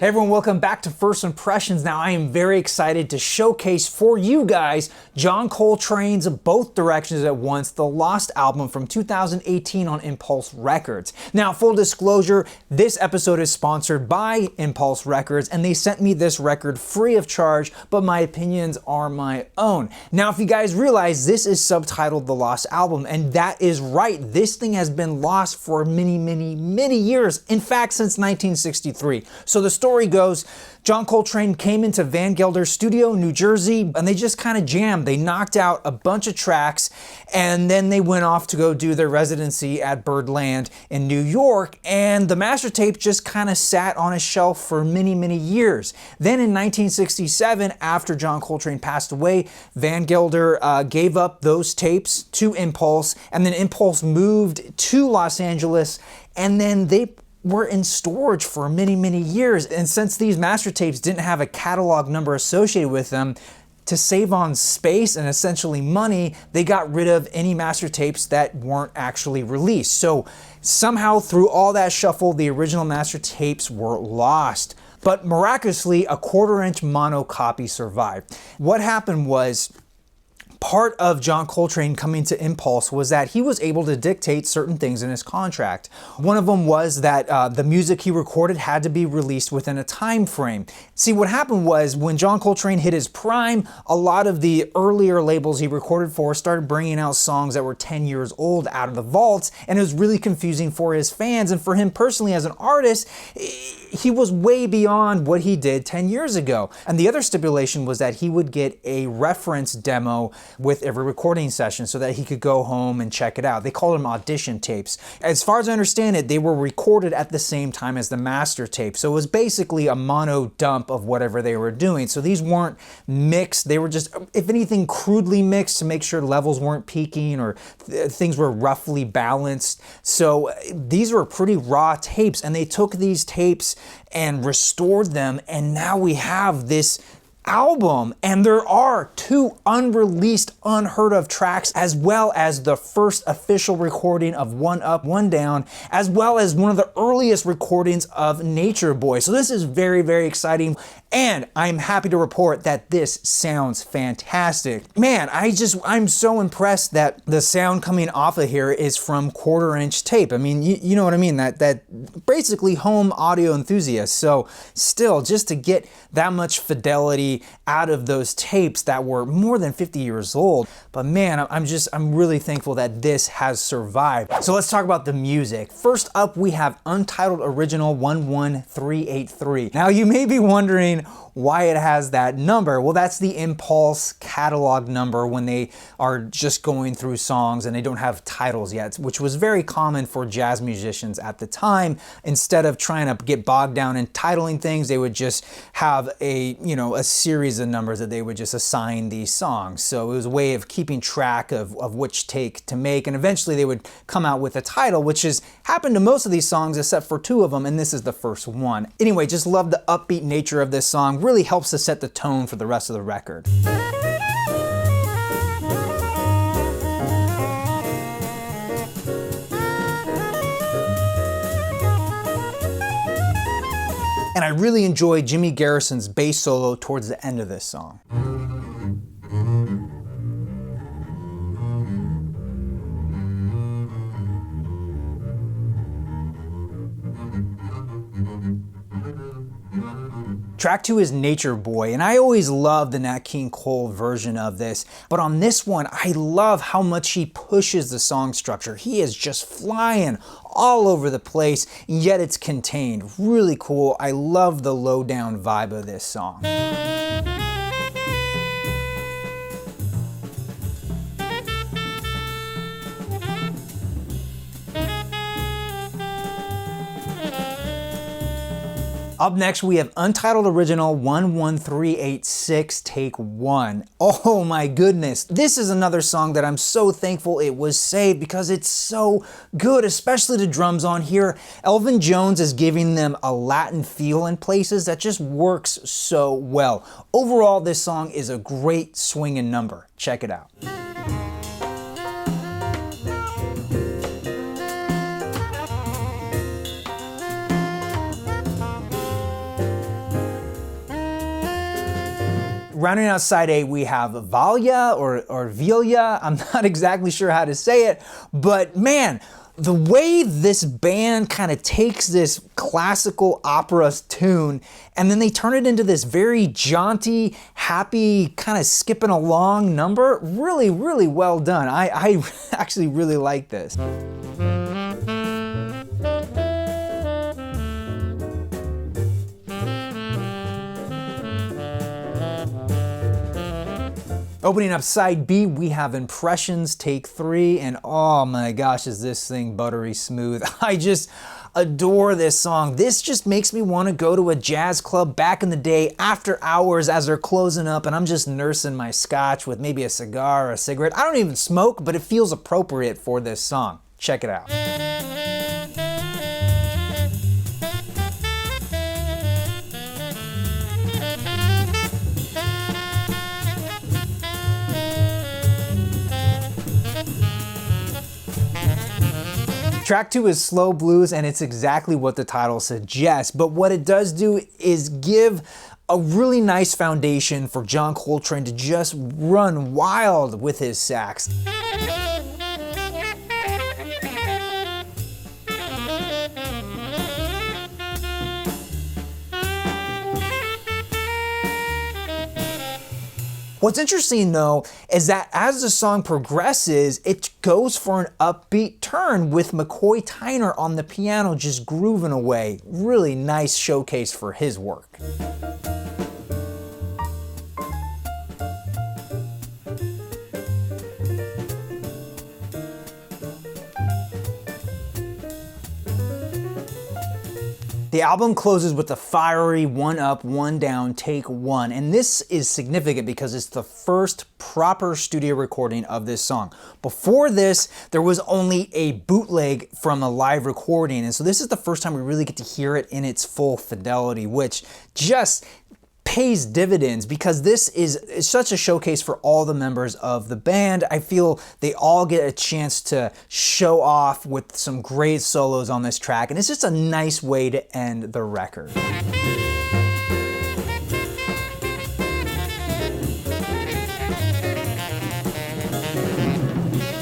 Hey everyone, welcome back to First Impressions. Now I am very excited to showcase for you guys John Coltrane's Both Directions at Once, the Lost album from 2018 on Impulse Records. Now full disclosure, this episode is sponsored by Impulse Records and they sent me this record free of charge, but my opinions are my own. Now if you guys realize, this is subtitled The Lost Album, and that is right. This thing has been lost for many years. In fact, since 1963. So the story goes, John Coltrane came into Van Gelder's studio in New Jersey and they just kind of jammed. They knocked out a bunch of tracks and then they went off to go do their residency at Birdland in New York, and the master tape just kind of sat on a shelf for many years. Then in 1967, after John Coltrane passed away, Van Gelder gave up those tapes to Impulse, and then Impulse moved to Los Angeles, and then they were in storage for many years. And since these master tapes didn't have a catalog number associated with them, to save on space and essentially money, they got rid of any master tapes that weren't actually released. So somehow through all that shuffle, the original master tapes were lost. But miraculously, a 1/4-inch mono copy survived. What happened was, part of John Coltrane coming to Impulse was that he was able to dictate certain things in his contract. One of them was that the music he recorded had to be released within a time frame. See, what happened was when John Coltrane hit his prime, a lot of the earlier labels he recorded for started bringing out songs that were 10 years old out of the vaults, and it was really confusing for his fans. And for him personally as an artist, he was way beyond what he did 10 years ago. And the other stipulation was that he would get a reference demo with every recording session so that he could go home and check it out. They called them audition tapes. As far as I understand it, they were recorded at the same time as the master tape. So it was basically a mono dump of whatever they were doing. So these weren't mixed. They were just, if anything, crudely mixed to make sure levels weren't peaking or things were roughly balanced. So these were pretty raw tapes, and they took these tapes and restored them, and now we have this album. And there are 2 unreleased, unheard of tracks, as well as the first official recording of One Up, One Down, as well as one of the earliest recordings of Nature Boy. So this is very exciting, and I'm happy to report that this sounds fantastic. Man, I'm so impressed that the sound coming off of here is from 1/4-inch tape. I mean, you know what I mean, that basically home audio enthusiasts. So still, just to get that much fidelity out of those tapes that were more than 50 years old. But man, I'm really thankful that this has survived. So let's talk about the music. First up, we have Untitled Original 11383. Now you may be wondering why it has that number. Well, that's the Impulse catalog number when they are just going through songs and they don't have titles yet, which was very common for jazz musicians at the time. Instead of trying to get bogged down in titling things, they would just have a series of numbers that they would just assign these songs. So it was a way of keeping track of which take to make, and eventually they would come out with a title, which has happened to most of these songs except for 2 of them, and this is the first one. Anyway, just love the upbeat nature of this song. Really helps to set the tone for the rest of the record. And I really enjoy Jimmy Garrison's bass solo towards the end of this song. Track 2 is Nature Boy, and I always love the Nat King Cole version of this, but on this one, I love how much he pushes the song structure. He is just flying all over the place, yet it's contained. Really cool. I love the low down vibe of this song. Up next, we have Untitled Original 11386, Take 1. Oh my goodness. This is another song that I'm so thankful it was saved because it's so good, especially the drums on here. Elvin Jones is giving them a Latin feel in places that just works so well. Overall, this song is a great swinging number. Check it out. Rounding out side A, we have Valya or Vilya. I'm not exactly sure how to say it, but man, the way this band kind of takes this classical opera tune and then they turn it into this very jaunty, happy, kind of skipping along number, really, really well done. I actually really like this. Opening up side B, we have Impressions, take 3, and oh my gosh, is this thing buttery smooth. I just adore this song. This just makes me want to go to a jazz club back in the day after hours as they're closing up and I'm just nursing my scotch with maybe a cigar or a cigarette. I don't even smoke, but it feels appropriate for this song. Check it out. Track 2 is slow blues and it's exactly what the title suggests, but what it does do is give a really nice foundation for John Coltrane to just run wild with his sax. What's interesting though is that as the song progresses, it goes for an upbeat turn with McCoy Tyner on the piano just grooving away. Really nice showcase for his work. The album closes with a fiery 1 up, 1 down, take 1. And this is significant because it's the first proper studio recording of this song. Before this, there was only a bootleg from a live recording. And so this is the first time we really get to hear it in its full fidelity, which just pays dividends because this is such a showcase for all the members of the band. I feel they all get a chance to show off with some great solos on this track, and it's just a nice way to end the record.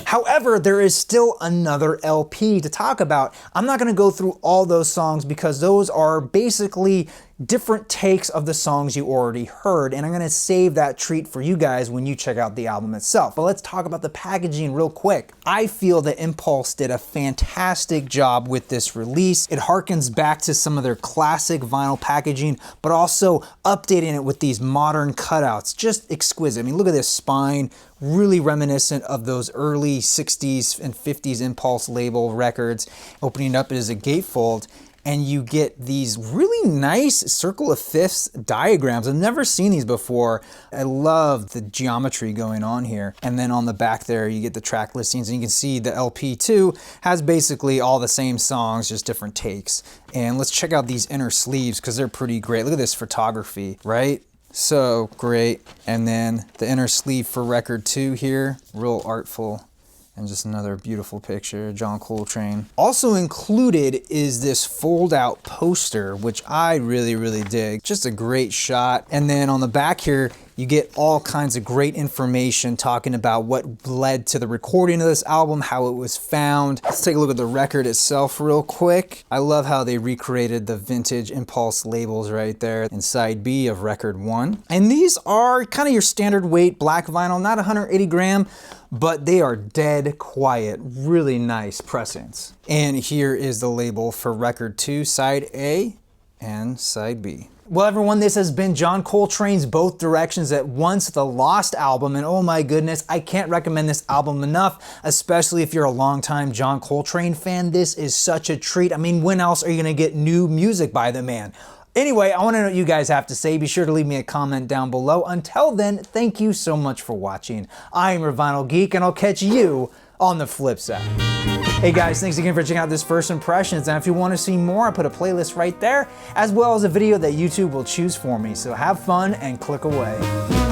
However, there is still another LP to talk about. I'm not going to go through all those songs because those are basically different takes of the songs you already heard, and I'm going to save that treat for you guys when you check out the album itself. But let's talk about the packaging real quick. I feel that Impulse did a fantastic job with this release. It harkens back to some of their classic vinyl packaging, but also updating it with these modern cutouts. Just exquisite. I mean, look at this spine, really reminiscent of those early 60s and 50s Impulse label records. Opening it up, it is a gatefold, and you get these really nice circle of fifths diagrams. I've never seen these before. I love the geometry going on here. And then on the back there, you get the track listings, and you can see the LP too has basically all the same songs, just different takes. And let's check out these inner sleeves because they're pretty great. Look at this photography, right? So great. And then the inner sleeve for record 2 here, real artful. And just another beautiful picture, John Coltrane. Also included is this fold-out poster, which I really, really dig. Just a great shot. And then on the back here, you get all kinds of great information talking about what led to the recording of this album, how it was found. Let's take a look at the record itself real quick. I love how they recreated the vintage Impulse labels right there in side B of record 1. And these are kind of your standard weight black vinyl, not 180 gram, but they are dead quiet, really nice pressings. And here is the label for record 2, side A and side B. Well, everyone, this has been John Coltrane's Both Directions at Once, the Lost album, and oh my goodness, I can't recommend this album enough, especially if you're a longtime John Coltrane fan. This is such a treat. I mean, when else are you gonna get new music by the man? Anyway, I want to know what you guys have to say. Be sure to leave me a comment down below. Until then, thank you so much for watching. I'm your Vinyl Geek, and I'll catch you on the flip side. Hey guys, thanks again for checking out this First Impressions, and if you want to see more, I put a playlist right there, as well as a video that YouTube will choose for me. So have fun and click away.